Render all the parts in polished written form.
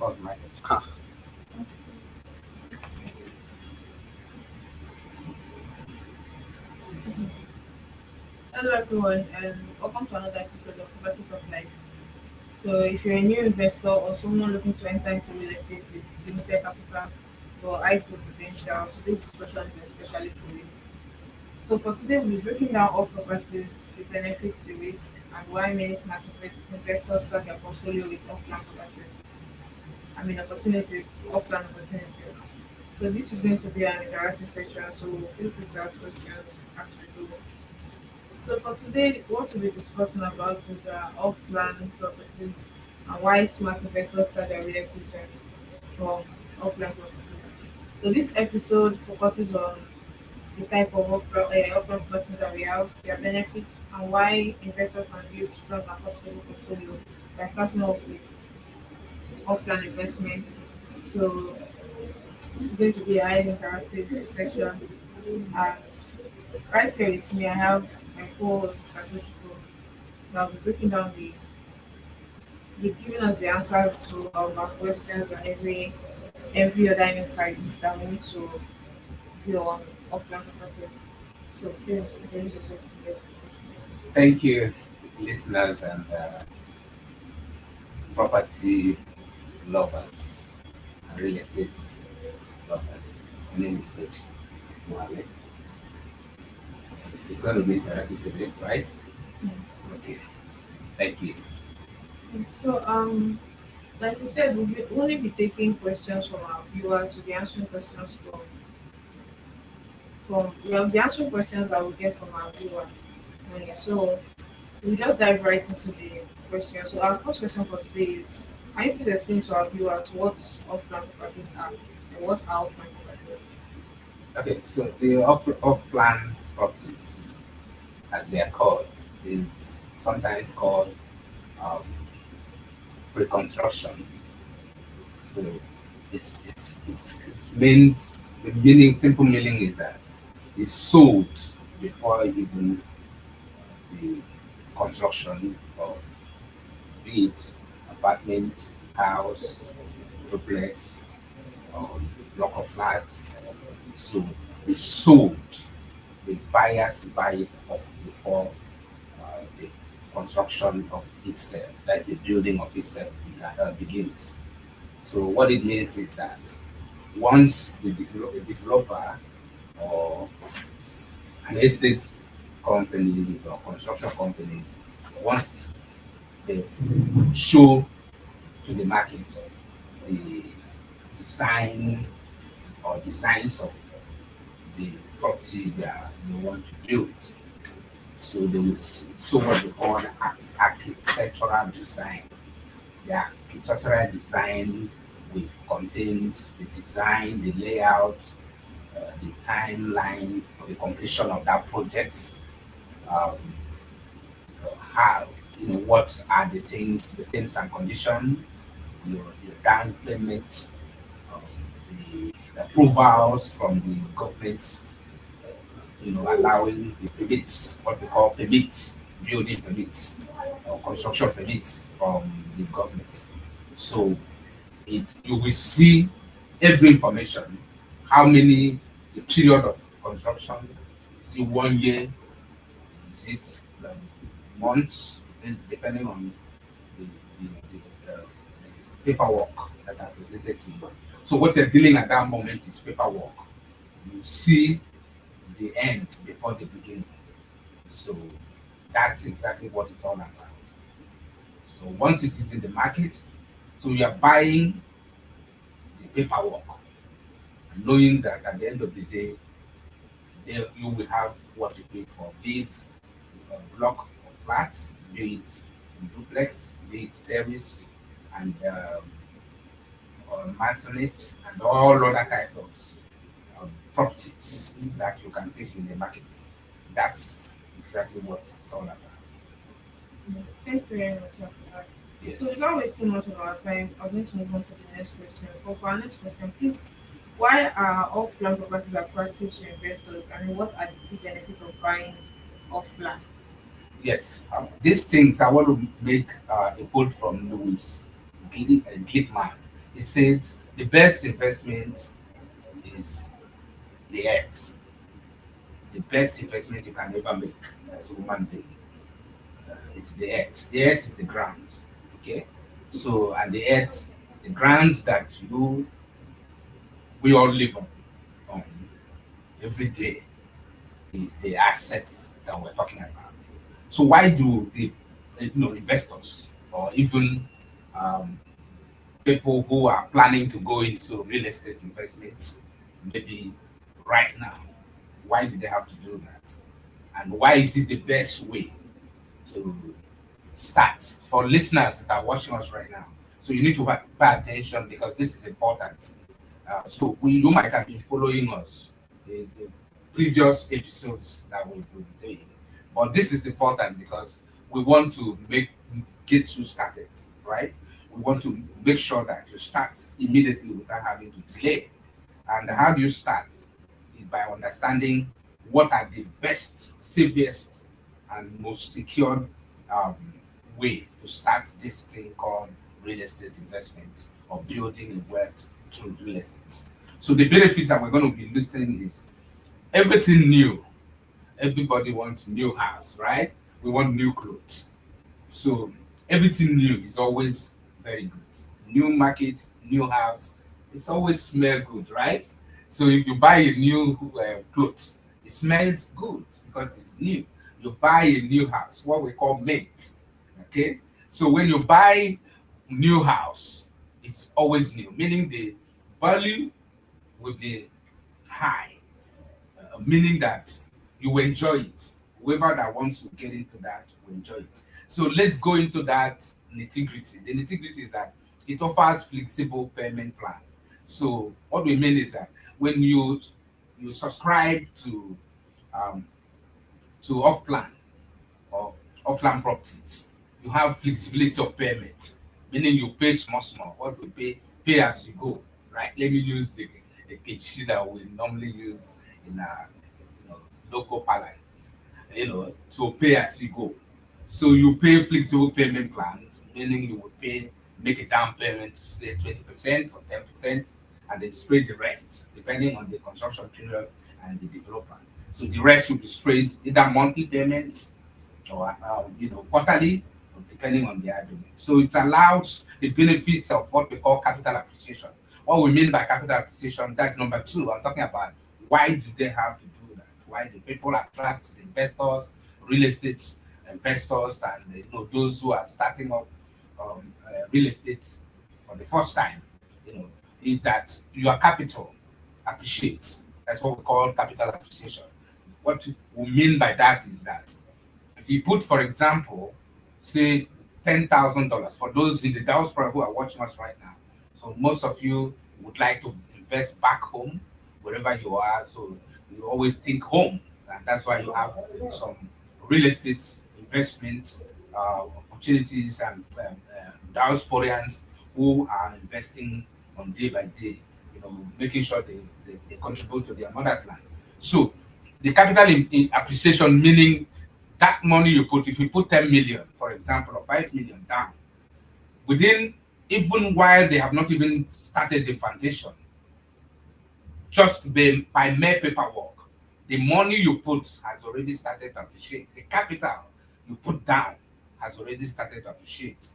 What's my Ah, Hello everyone, and welcome to another episode of Property Talk Life. So, if you're a new investor or someone looking to enter into real estate with limited capital or high growth potential, today's discussion is especially for you. So, for today, we'll be breaking down all properties, the benefits, the risk, and why many smart investors start their portfolio with off-plan properties. Opportunities, off-plan opportunities. So, this is going to be an interactive section, so feel free to ask questions as we go. So for today, what we'll be discussing about is off-plan properties and why smart investors start their real estate journey from off-plan properties. So this episode focuses on the type of off-plan properties that we have, their benefits, and why investors can build strong and profitable portfolio by starting off with off-plan investments. So this is going to be a highly interactive session, and right here with me, I have my co-host, Satoshiko, that will be breaking down the giving us the answers to our questions and every other insights that we need to view on offline process. So please introduce yourself to the Thank you, listeners and property lovers and real estate lovers. My name is Tej Mohammed. It's going to be interactive today, right? Okay. Thank you. So like we said, we'll only be taking questions from our viewers. We'll be answering questions from we'll be answering questions that we get from our viewers. So we'll just dive right into the question. So our first question for today is, can you please explain to our viewers what off-plan properties are and what are off-plan properties? Okay, so the off-plan properties, as they are called, is sometimes called um, reconstruction. So it's means the meaning simple meaning is that it's sold before even the construction of be it apartment, house, duplex, or block of flats. So it's sold. The buyers buy it off before the construction of itself, that's the building of itself begins. So what it means is that once the developer or an estate companies or construction companies, once they show to the market the design or designs of the property that they want to build, so they will show what they call architectural design. The architectural design will contains the design, the layout, the timeline for the completion of that project. Um, how what are the terms and conditions, your down payment, um, the approvals from the government, allowing the permits, what we call permits, building permits or construction permits from the government. So you will see every information, how many the period of construction, is it 1 year, is it months, is depending on the paperwork that are presented to you. So what you're dealing at that moment is paperwork. You see the end before the beginning. So that's exactly what it's all about. So once it is in the market, so you are buying the paperwork, and knowing that at the end of the day, there you will have what you paid for, be it a block of flats, be it duplex, be it terrace, and or masonite, and all other types of properties that you can pick in the market. That's exactly what it's all about. Thank you very much for that. So Yes. without wasting much of our time, I'm going to move on to the next question. But for our next question, please, why are off-plan properties attractive to investors, and what are the key benefits of buying off-plan? Yes. These things I want to make a quote from Louis Glickman. He said the best investment is the earth. The best investment you can ever make as a human being is the earth. The earth is the ground. Okay. So, and the earth, the ground that we all live on every day is the assets that we're talking about. So why do the investors or even um, people who are planning to go into real estate investments maybe right now, why do they have to do that? And why is it the best way to start for listeners that are watching us right now? So you need to pay attention because this is important. So you might have been following us the previous episodes that we've been doing, but this is important because we want to get you started, right? We want to make sure that you start immediately without having to delay. And how do you start? Is by understanding what are the best, safest, and most secured um, way to start this thing called real estate investment or building a wealth through real estate. So the benefits that we're going to be listening is everything new. Everybody wants new house, right? We want new clothes. So everything new is always very good. New market, new house, it's always smell good, right? So if you buy a new clothes, it smells good because it's new. You buy a new house, what we call mint. Okay, so when you buy new house, it's always new, meaning the value will be high, meaning that you will enjoy it. Whoever that wants to get into that will enjoy it. So let's go into that nitty-gritty. The nitty-gritty is that it offers flexible payment plan. So what we mean is that when you subscribe um, to off plan or offline properties, you have flexibility of payment, meaning you pay small, small. What we pay as you go, right? Let me use the cliche that we normally use in a local parlance, to pay as you go. So you pay flexible payment plans, meaning you will make a down payment, say 20% or 10%, and then spread the rest depending on the construction period and the developer. So the rest will be spread either monthly payments or quarterly, depending on the agreement. So it allows the benefits of what we call capital appreciation. What we mean by capital appreciation, that's number two. I'm talking about why do they have to do that? Why do people attract the investors, real estate investors, and those who are starting up real estate for the first time? Is that your capital appreciates. That's what we call capital appreciation. What we mean by that is that if you put, for example, say $10,000 for those in the diaspora who are watching us right now. So most of you would like to invest back home, wherever you are. So you always think home, and that's why you have some real estate investment opportunities and diasporans who are investing on day by day, making sure they contribute to their mother's land. So the capital in appreciation, meaning that money you put, if you put 10 million, for example, or 5 million down, within, even while they have not even started the foundation, just by mere paperwork, the money you put has already started to appreciate. The capital you put down has already started to appreciate.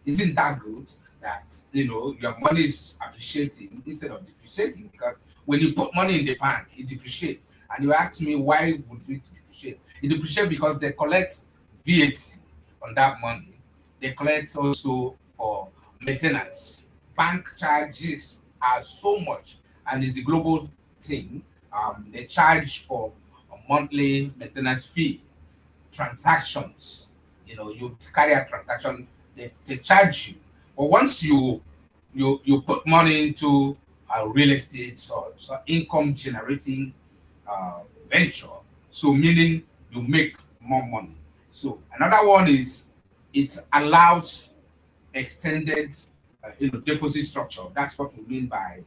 Isn't that good? That your money is appreciating instead of depreciating, because when you put money in the bank, it depreciates. And you ask me, why would it depreciate? It depreciates because they collect VAT on that money. They collect also for maintenance. Bank charges are so much, and it's a global thing. They charge for a monthly maintenance fee, transactions. You carry a transaction, they charge you. But once you put money into a real estate or so income generating venture, so meaning you make more money. So another one is it allows extended deposit structure. That's what we mean by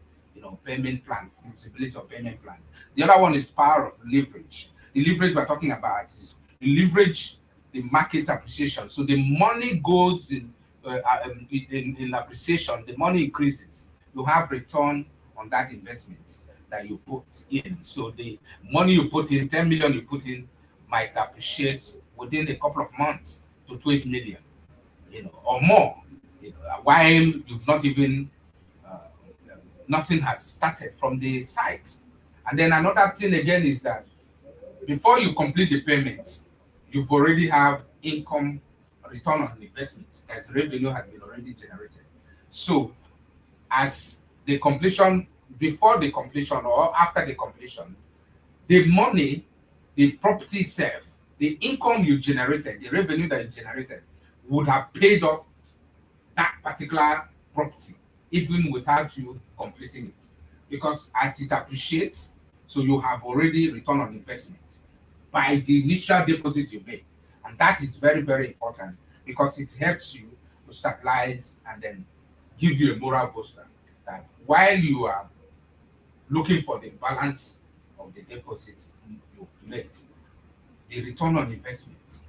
payment plan, flexibility of payment plan. The other one is power of leverage. The leverage we're talking about is you leverage the market appreciation. So the money goes in appreciation, the money increases you have return on that investment that you put in. So the money you put in, 10 million you put in, might appreciate within a couple of months to 12 million, or more, while you've not even uh, nothing has started from the site. And then another thing again is that before you complete the payment, you've already have income return on investment, as revenue has been already generated. So as the completion, before the completion or after the completion, the money, the property itself, the income you generated, the revenue that you generated would have paid off that particular property even without you completing it, because as it appreciates, so you have already return on investment by the initial deposit you made. And that is very, very important because it helps you to stabilize and then give you a moral booster that while you are looking for the balance of the deposits you've made, the return on investment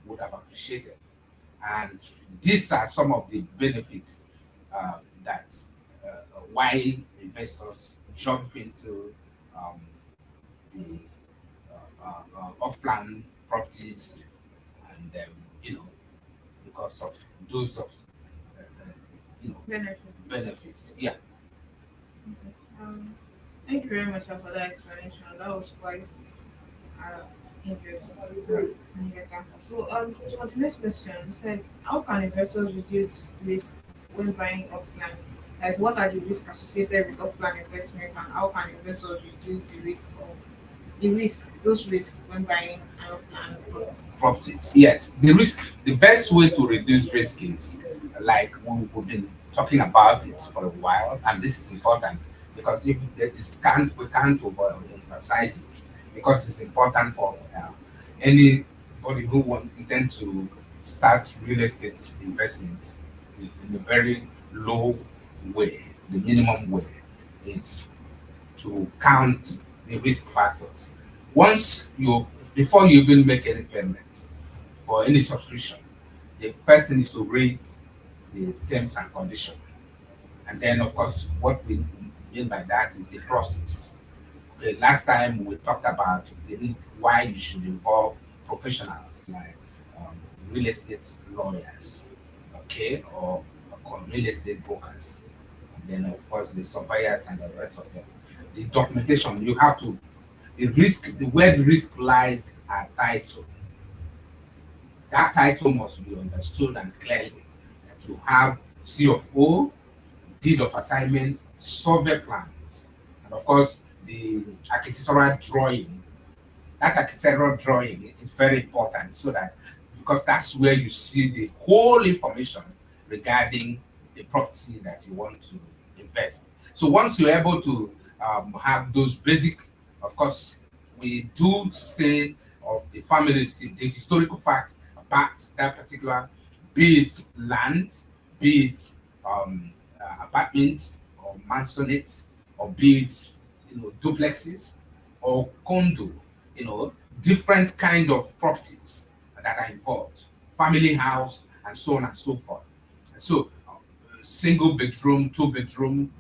would have appreciated. And these are some of the benefits that why investors jump into um, the off-plan properties, and because of those of Benefits. benefits. Yeah. Okay. Thank you very much for that explanation. That was quite in-depth. So, for the next question, you said, how can investors reduce risk when buying off-plan? As what are the risks associated with off-plan investments, and how can investors reduce those risks when buying an off-plan property? Properties. Yes, the best way to reduce risk is like we've been talking about it for a while, and this is important because if there is can't we can't overemphasize it because it's important for anybody who want intend to start real estate investments in a very low way. The minimum way is to count the risk factors. Once you before you even make any payment for any subscription, the first thing is to read the terms and conditions. And then of course what we mean by that is the process. Okay, last time we talked about the need why you should involve professionals like um, real estate lawyers, okay, or real estate brokers, and then of course the surveyors and the rest of them. The documentation you have to where the risk lies are title. That title must be understood and clearly that you have C of O, deed of assignment, survey plans, and of course the architectural drawing. That architectural drawing is very important so that because that's where you see the whole information regarding the property that you want to invest. So once you're able to have those basic, of course, we do say of the family, the historical fact about that particular, be it land, be it apartments or maisonette, or be it duplexes or condo, different kind of properties that are involved, family house, and so on and so forth. And so, single bedroom, two bedroom,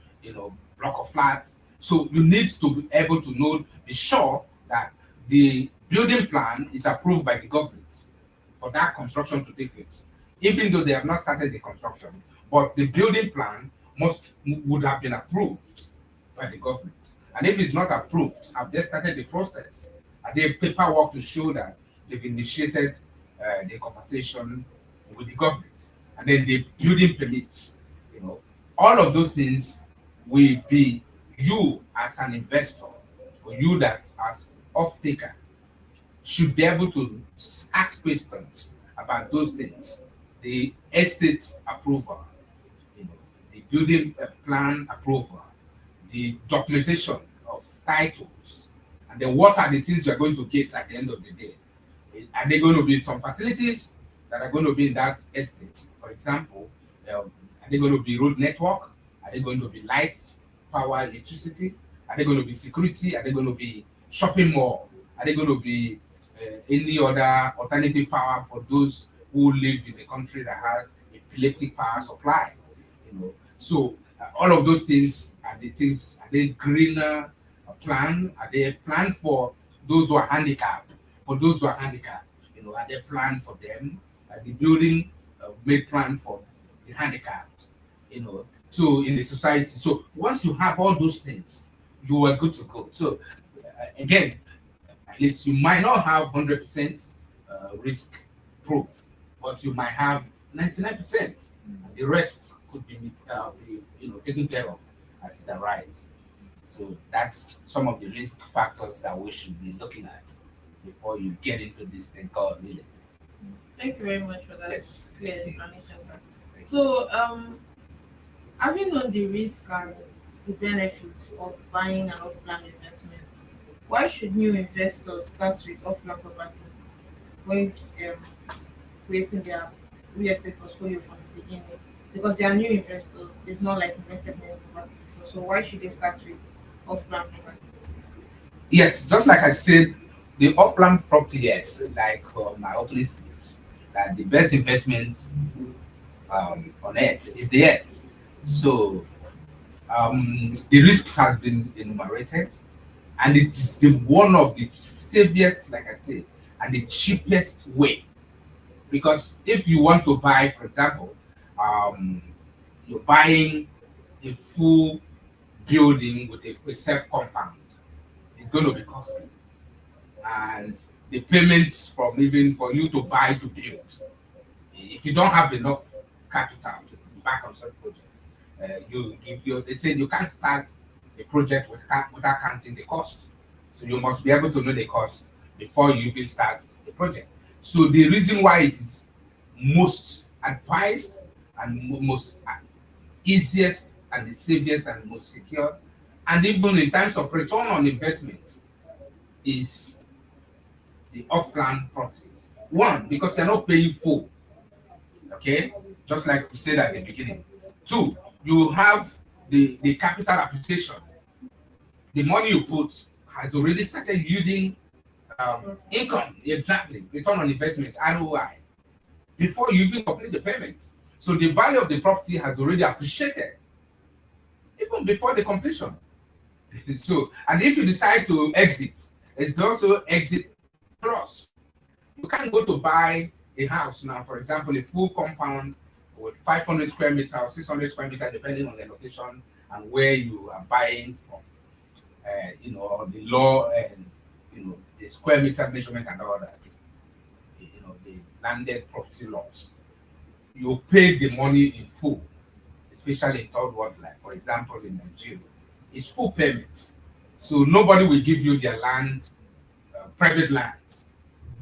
block of flats. So you need to be able to be sure that the building plan is approved by the government for that construction to take place, even though they have not started the construction. But the building plan would have been approved by the government. And if it's not approved, have they started the process? Are there paperwork to show that they've initiated the conversation with the government? And then the building permits, all of those things will be you as an investor, or you that as off taker should be able to ask questions about those things. The estate approval, the building plan approval, the documentation of titles, and then what are the things you're going to get at the end of the day. Are there going to be some facilities that are going to be in that estate? For example, are there going to be road network? Are there going to be lights, power, electricity? Are there going to be security? Are there going to be shopping mall? Are there going to be any other alternative power for those who live in a country that has epileptic power supply? So all of those things are the things. Are they greener plan? Are they planned for those who are handicapped? For those who are handicapped, are they planned for them? Are the building made plan for the handicapped? So in the society. So once you have all those things, you are good to go. So again, at least you might not have 100% risk proof, but you might have 99%. The rest could be taken care of as it arises. So that's some of the risk factors that we should be looking at before you get into this thing called real estate. Thank you very much for that Yes. clear Thank you. explanation, sir. Thank you. So, having known the risk and the benefits of buying an off-plan investment, why should new investors start with off-plan properties when creating their real estate portfolio from the beginning? Because they are new investors, they've not like invested in any property before. So why should they start with off-plan properties? Yes, just like I said, the off-plan property, yes, like my opening speech, that the best investment on earth is the earth. So the risk has been enumerated, and it is the one of the safest, like I said, and the cheapest way. Because if you want to buy, for example, you're buying a full building with a self compound, it's going to be costly, and the payments from even for you to buy to build, if you don't have enough capital to back on such project, they say you can't start a project without counting the cost. So you must be able to know the cost before you even start the project. So the reason why it is most advised and most easiest and the safest and most secure, and even in terms of return on investment, is the off-plan properties. One, because you're not paying full, okay, just like we said at the beginning. Two, you have the capital appreciation. The money you put has already started yielding income, exactly, return on investment, ROI, before you even complete the payment. So the value of the property has already appreciated even before the completion. So, and if you decide to exit, it's also exit plus. You can't go to buy a house now, for example, a full compound with 500 square meter or 600 square meter, depending on the location and where you are buying from, the law and, the square meter measurement and all that, the landed property laws. You pay the money in full, especially in third world, like for example in Nigeria, it's full payment. So nobody will give you their land, private land,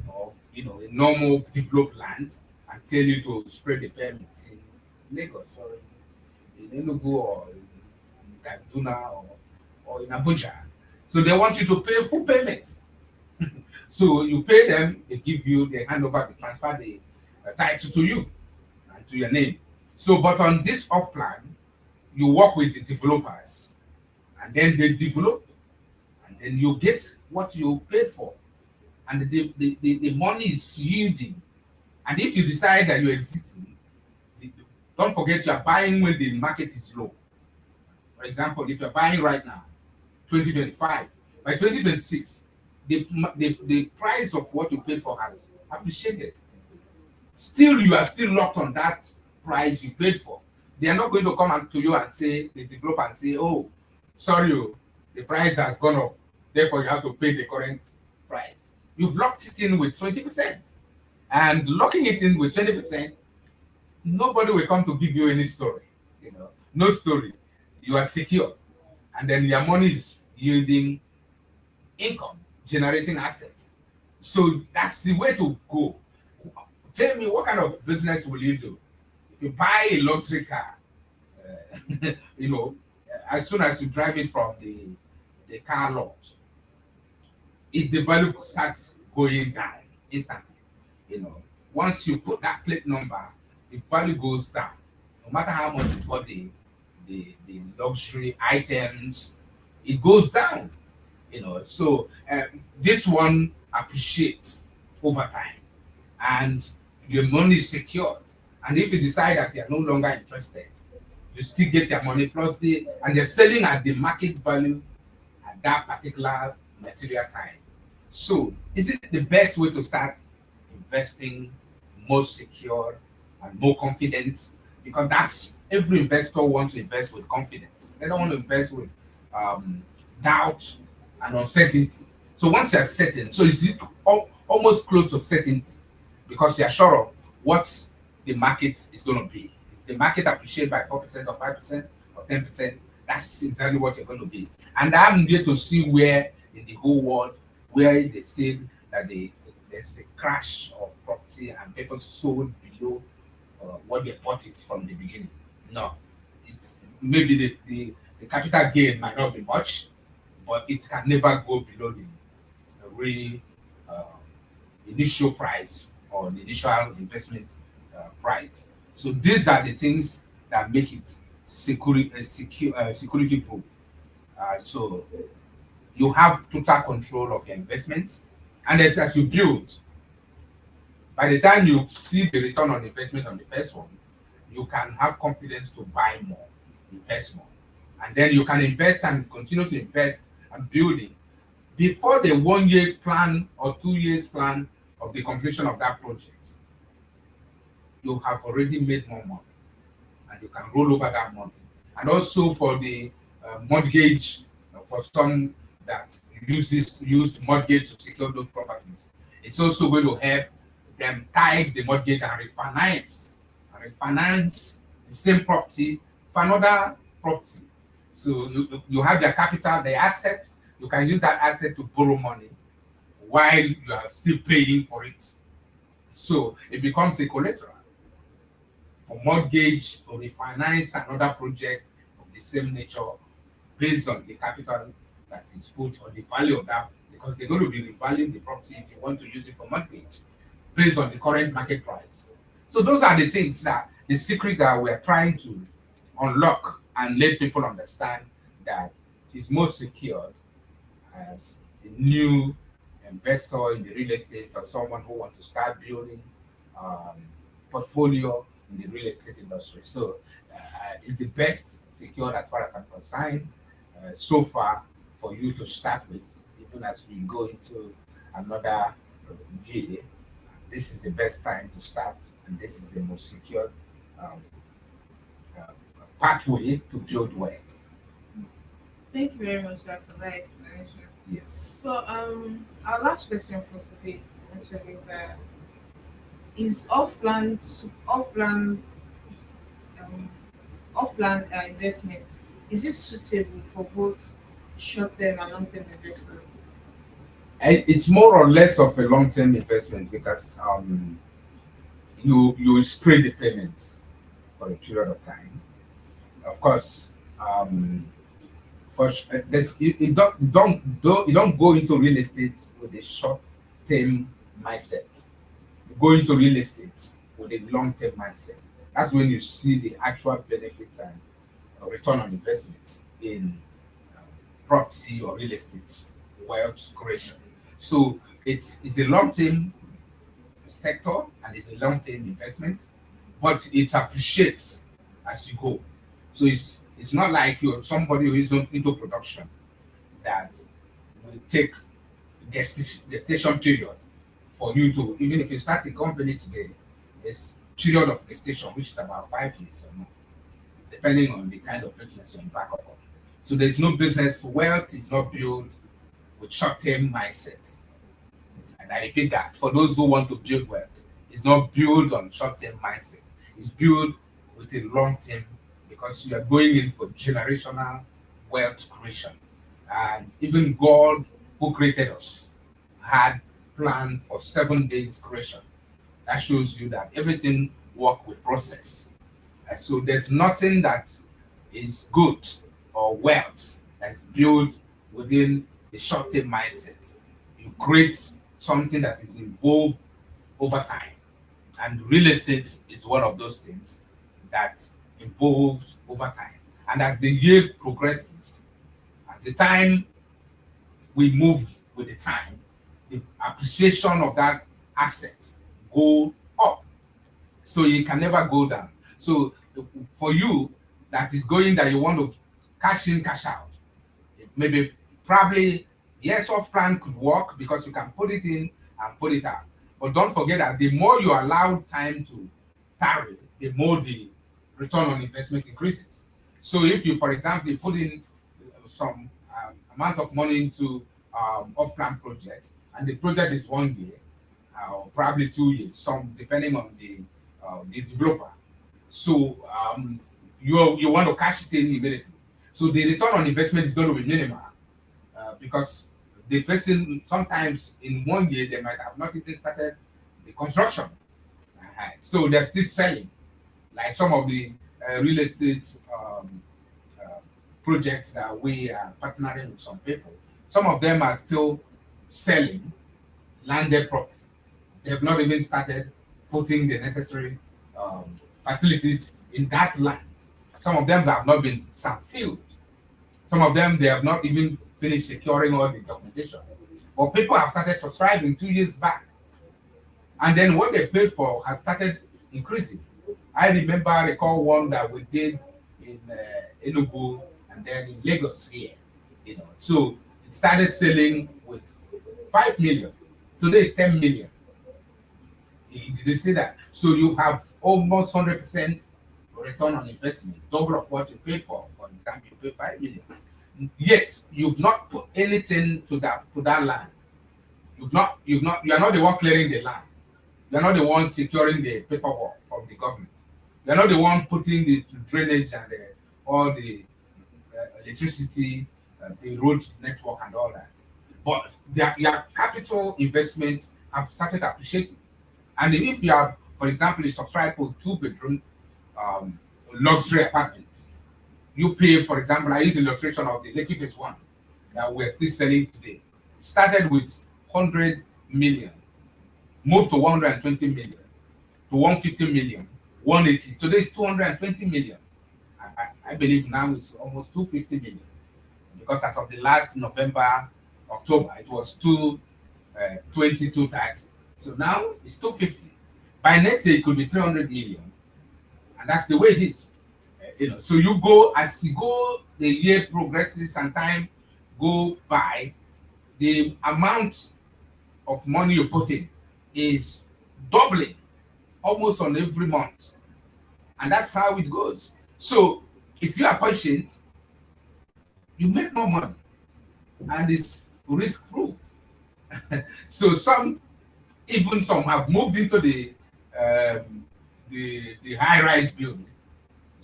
or a normal developed land, and tell you to spread the payment in Lagos or in Enugu or in Kaduna or in Abuja. So they want you to pay full payment. So you pay them, they give you, they hand over, they transfer the title to you and to your name. So, but on this off plan, you work with the developers, and then they develop, and then you get what you paid for, and the money is yielding. And if you decide that you're exiting, don't forget you are buying when the market is low. For example, if you're buying right now, 2025, by 2026, the price of what you paid for has appreciated. Still, you are still locked on that price you paid for. They are not going to come to you and say, the developer and say, oh, sorry, the price has gone up, therefore you have to pay the current price. You've locked it in with 20%. And locking it in with 20%, nobody will come to give you any story. No story. You are secure. And then your money is yielding income, generating assets. So that's the way to go. Tell me, what kind of business will you do? If you buy a luxury car, as soon as you drive it from the car lot, the value starts going down instantly. Once you put that plate number, the value goes down. No matter how much you bought the luxury items, it goes down. So this one appreciates over time, and your money is secured. And if you decide that you're no longer interested, you still get your money plus and they're selling at the market value at that particular material time. So is it the best way to start investing, more secure and more confident? Because that's every investor wants to invest with confidence. They don't want to invest with um, doubt and uncertainty. So once you're certain, so it's almost close to certainty because you're sure of what the market is going to be. If the market appreciates by 4% or 5% or 10%, that's exactly what you're going to be. And I'm here to see where in the whole world where they said that there's a crash of property and people sold below what they bought it from the beginning. No, it's maybe the capital gain might not be much, but it can never go below the real uh, initial price or the initial investment price. So these are the things that make it security proof. So you have total control of your investments, and as you build, by the time you see the return on investment on the first one, you can have confidence to buy more, invest more, and then you can invest and continue to invest and building before the 1 year plan or 2 years plan of the completion of that project. You have already made more money, and you can roll over that money. And also for the mortgage, for some that used mortgage to secure those properties, it's also going to help them tie the mortgage and refinance the same property for another property. So you have the capital, the asset, you can use that asset to borrow money while you are still paying for it. So it becomes a collateral for mortgage to refinance another project of the same nature based on the capital that is put or the value of that, because they're going to be revaluing the property if you want to use it for mortgage based on the current market price. So those are the things that the secret that we're trying to unlock and let people understand that it's more secure as a new investor in the real estate or someone who wants to start building um, portfolio in the real estate industry. So it's the best secured as far as I'm concerned so far for you to start with, even as we go into another year. This is the best time to start, and this is the most secure um, uh, pathway to build wealth. Thank you very much, sir, for that explanation. Yes. So, our last question for today actually is um, off-plan investment, is it suitable for both short-term and long-term investors? It's more or less of a long-term investment because you spread the payments for a period of time. Of course, you don't go into real estate with a short-term mindset. You go into real estate with a long-term mindset. That's when you see the actual benefits and return on investment in um, property or real estate wealth creation. So it's a long-term sector and it's a long-term investment, but it appreciates as you go. So it's not like you're somebody who is not into production that will take gestation period for you to, even if you start a company today, it's period of gestation which is about 5 years or more, depending on the kind of business you're embark upon. So there's no business wealth is not built with short-term mindset. And I repeat that for those who want to build wealth, it's not built on short-term mindset. It's built with a long-term because you are going in for generational wealth creation. And even God, who created us, had planned for 7 days creation. That shows you that everything work with process. And so there's nothing that is good or wealth that's built within the short-term mindset. You create something that is involved over time. And real estate is one of those things that involves over time. And as the year progresses, as the time we move with the time, the appreciation of that asset go up. So it can never go down. So for you, that is going that you want to cash in, cash out. Maybe probably yes, off plan could work because you can put it in and put it out. But don't forget that the more you allow time to tarry, the more the return on investment increases. So if you, for example, you put in some amount of money into off-plan projects, and the project is 1 year or probably 2 years, some depending on the developer. So you want to cash it in immediately. So the return on investment is going to be minimal because the person sometimes in 1 year they might have not even started the construction. So they're still selling, like some of the real estate projects that we are partnering with some people. Some of them are still selling landed property. They have not even started putting the necessary facilities in that land. Some of them have not been filled. Some of them they have not even finished securing all the documentation. But people have started subscribing 2 years back, and then what they paid for has started increasing. I recall one that we did in Enugu and then in Lagos here. So it started selling with 5 million. Today it's 10 million. Did you see that? So you have almost 100% return on investment, double of what you paid for. For example, you pay 5 million. Yet you've not put anything to that land. You are not the one clearing the land. You are not the one securing the paperwork from the government. You are not the one putting the drainage and all the electricity, the road network and all that. But your capital investment have started appreciating. And if you have, for example, you subscribe for 2-bedroom luxury apartments, you pay, for example, I use the illustration of the Lekki Phase 1 that we're still selling today. Started with 100 million, moved to 120 million, to 150 million, 180. Today is 220 million. I believe now it's almost 250 million. Because as of the last November, October, it was 220, 230. So now it's 250. By next year, it could be 300 million. And that's the way it is. So you go, as the year progresses and time go by, the amount of money you put in is doubling almost on every month. And that's how it goes. So if you are patient, you make more money. And it's risk proof. So some have moved into the high-rise building.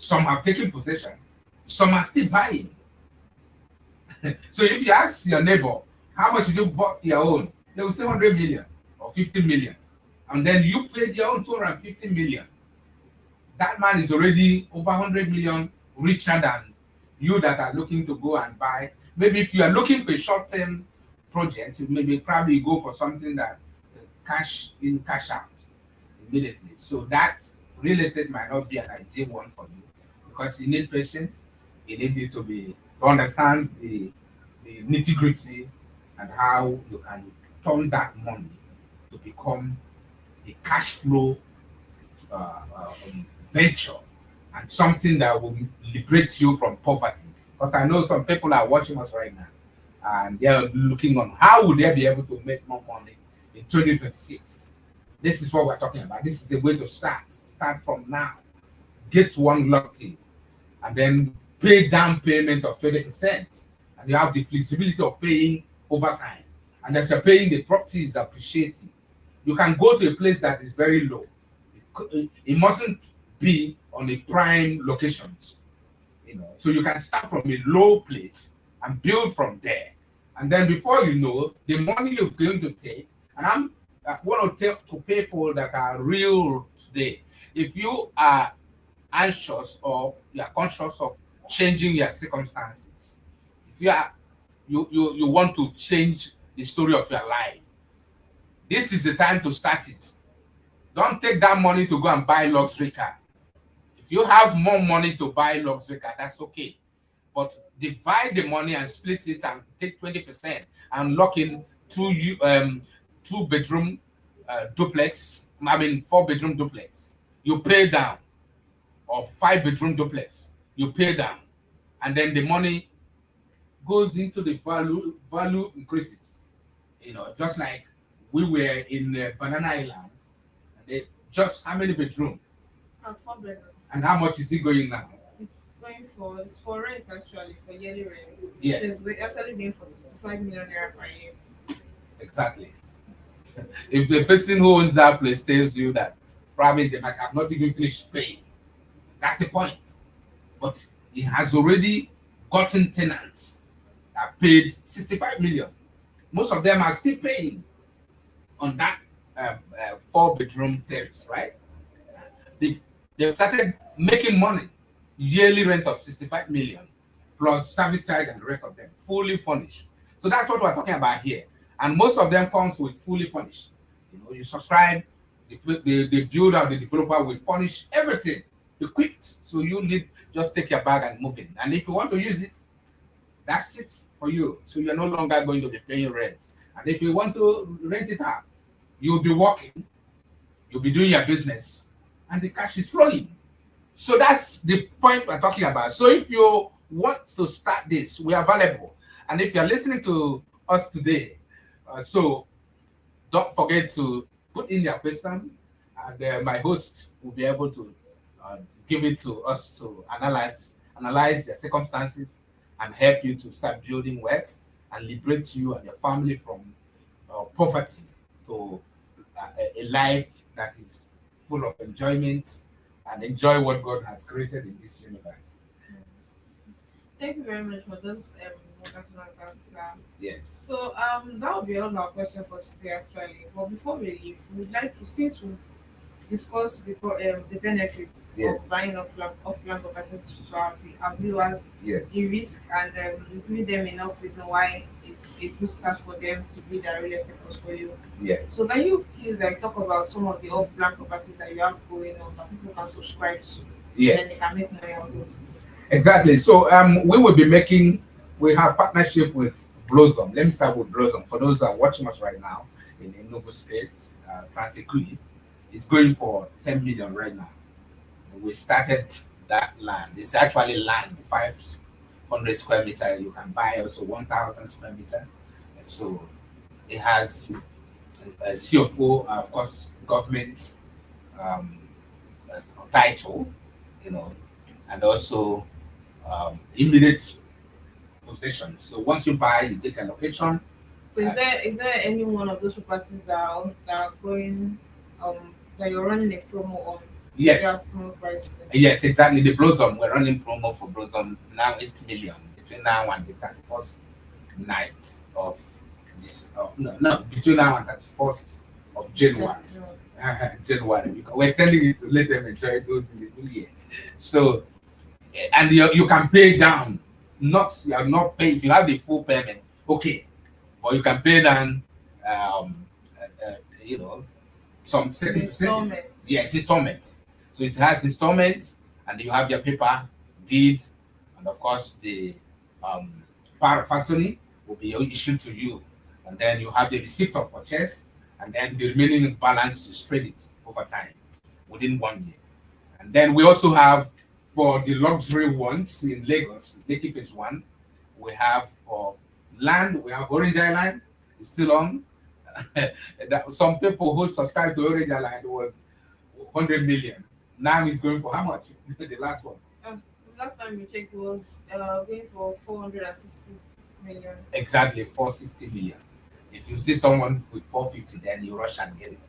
Some have taken possession. Some are still buying. So if you ask your neighbor, how much did you bought your own? They will say 100 million or 50 million. And then you paid your own 250 million. That man is already over 100 million richer than you that are looking to go and buy. Maybe if you are looking for a short-term project, maybe probably go for something that cash in, cash out immediately. So that real estate might not be an ideal one for you because you need patience. You need you to understand the nitty-gritty and how you can turn that money to become a cash flow venture and something that will liberate you from poverty. Because I know some people are watching us right now and they're looking on how will they be able to make more money in 2026. This is what we're talking about. This is the way to start. Start from now. Get one locked in and then pay down payment of 20%. And you have the flexibility of paying over time. And as you're paying, the property is appreciating. You can go to a place that is very low. It mustn't be on a prime locations. So you can start from a low place and build from there. And then before you know, the money you're going to take, and I want to tell to people that are real today, if you are anxious or you are conscious of changing your circumstances, if you want to change the story of your life, this is the time to start it. Don't take that money to go and buy luxury car. If you have more money to buy luxury car, that's okay. But divide the money and split it and take 20% and lock in 2-bedroom duplex, 4-bedroom duplex. You pay down, or 5-bedroom duplex. you pay down, and then the money goes into the value increases. Just like we were in Banana Island, and they just how many bedroom And 4 bedroom. and how much is it going now? It's for rent actually, for yearly rent. Yeah, Actually going for 65 million naira per year. exactly. If the person who owns that place tells you that probably they might have not even finished paying, that's the point. But he has already gotten tenants that paid 65 million. Most of them are still paying on that 4 bedroom terrace, right? They've, they've started making money, yearly rent of 65 million, plus service charge and the rest of them, fully furnished. So that's what we're talking about here. And most of them comes with fully furnished. You subscribe, the builder, the developer will furnish everything, equipped. So you need just take your bag and move in. And if you want to use it, that's it for you. So you're no longer going to be paying rent. And if you want to rent it out, you'll be working, you'll be doing your business, and the cash is flowing. So that's the point we're talking about. So if you want to start this, we are available. And if you're listening to us today, so don't forget to put in your question, and my host will be able to give it to us to analyze the circumstances and help you to start building wealth and liberate you and your family from poverty to a life that is full of enjoyment and enjoy what God has created in this universe. Thank you very much for those wonderful answers. Yes. So that will be all our question for today actually. But before we leave, we'd like to, since we discuss the benefits Yes. of buying off land properties to our viewers, Yes. the risk, and giving them enough reason why it's a good start for them to build their real estate portfolio. Yes. So can you please talk about some of the off land properties that you have going on that people can subscribe to? Yes. Then they can make money out of it. Exactly. So we have partnership with Blossom. Let me start with Blossom. For those that are watching us right now in Enugu State, Transequity, it's going for 10 million right now. We started that land. It's actually land, 500 square meter. You can buy also 1,000 square meter. So it has a CFO, of course, government um, uh, title, and also immediate possession. So once you buy, you get a location. So is there any one of those properties that are going that you're running a promo on? Yes. You have promo price for them? Yes, exactly. The Blossom, we're running promo for Blossom now 8 million between now and the 31st night of this. No, between now and 31st of January. January, because we're sending it to let them enjoy those in the new year. So, and you can pay down. You are not paying if you have the full payment, okay, but you can pay down, you know, some certain percentage. Installments. Yes, installments. So it has installments, and you have your paper, deed, and of course the power of factory will be issued to you, and then you have the receipt of purchase, and then the remaining balance you spread it over time within 1 year. And then we also have for the luxury ones in Lagos, Lekki Phase 1, we have for land, we have Orange Island, it's still on. Some people who subscribed to Orange Island was 100 million. Now it's going for how much? The last one. Last time we checked was going for 460 million. Exactly, 460 million. If you see someone with 450, then you rush and get it.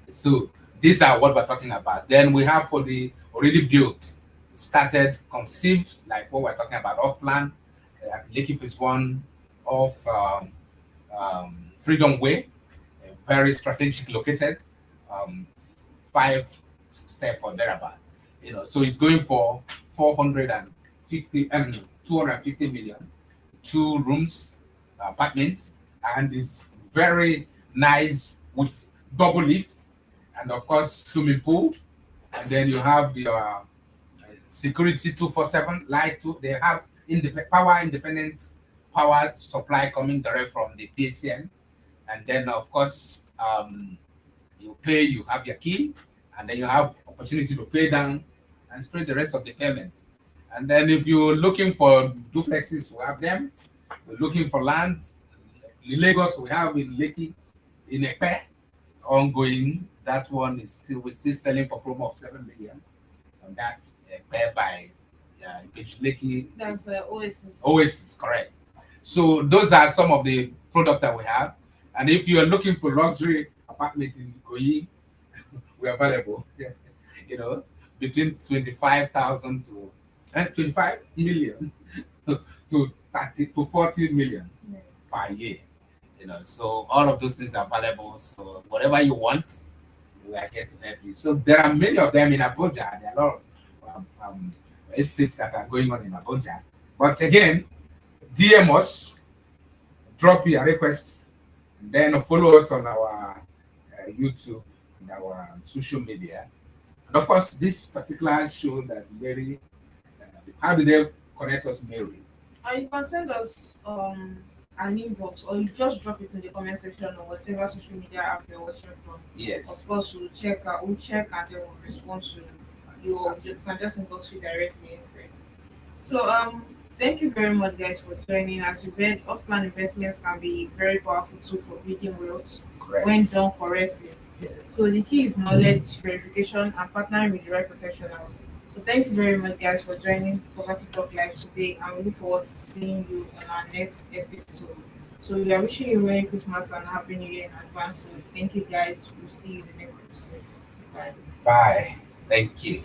So these are what we're talking about. Then we have for the already built, started, conceived, like what we're talking about, off plan, Lekki Phase 1 of Freedom Way, very strategic located, 5 step or thereabout. So it's going for 250 million, 2 rooms, apartments, and it's very nice with double lifts, and of course swimming pool, and then you have your security 247 light too. They have independent power supply coming direct from the PCN, and then of course you have your key, and then you have opportunity to pay down and spread the rest of the payment. And then if you're looking for duplexes, we have them. We're looking for lands. In Lagos, we have in Lekki, in Epe, ongoing. That one is still, we're still selling for promo of 7 million. And that Epe by Lekki. That's Oasis. Oasis, correct. So those are some of the products that we have. And if you are looking for luxury apartment in Ikoyi, we're available. You know, between 25,000 to 25 million to 30 to 40 million Yeah. per year. You know, so all of those things are available. So whatever you want, we are here to help you. So there are many of them in Abuja. There are a lot of estates that are going on in Abuja. But again, DM us, drop your requests, and then follow us on our YouTube and our social media. And of course, this particular show that very, how do they connect us, Mary? You can send us an inbox, or you just drop it in the comment section or whatever social media app you're watching from. Yes. Of course, we'll check and then we'll respond to you. Or you can just inbox you directly instead. So thank you very much, guys, for joining. As you read, off-plan investments can be very powerful tool for building wealth Correct. when done correctly. Yes. So the key is knowledge, verification, and partnering with the right professionals. So thank you very much, guys, for joining Poverty Talk Live today, and we look forward to seeing you on our next episode. So we are wishing you Merry Christmas and Happy New Year in advance. So thank you, guys. We'll see you in the next episode. Bye. Bye. Thank you.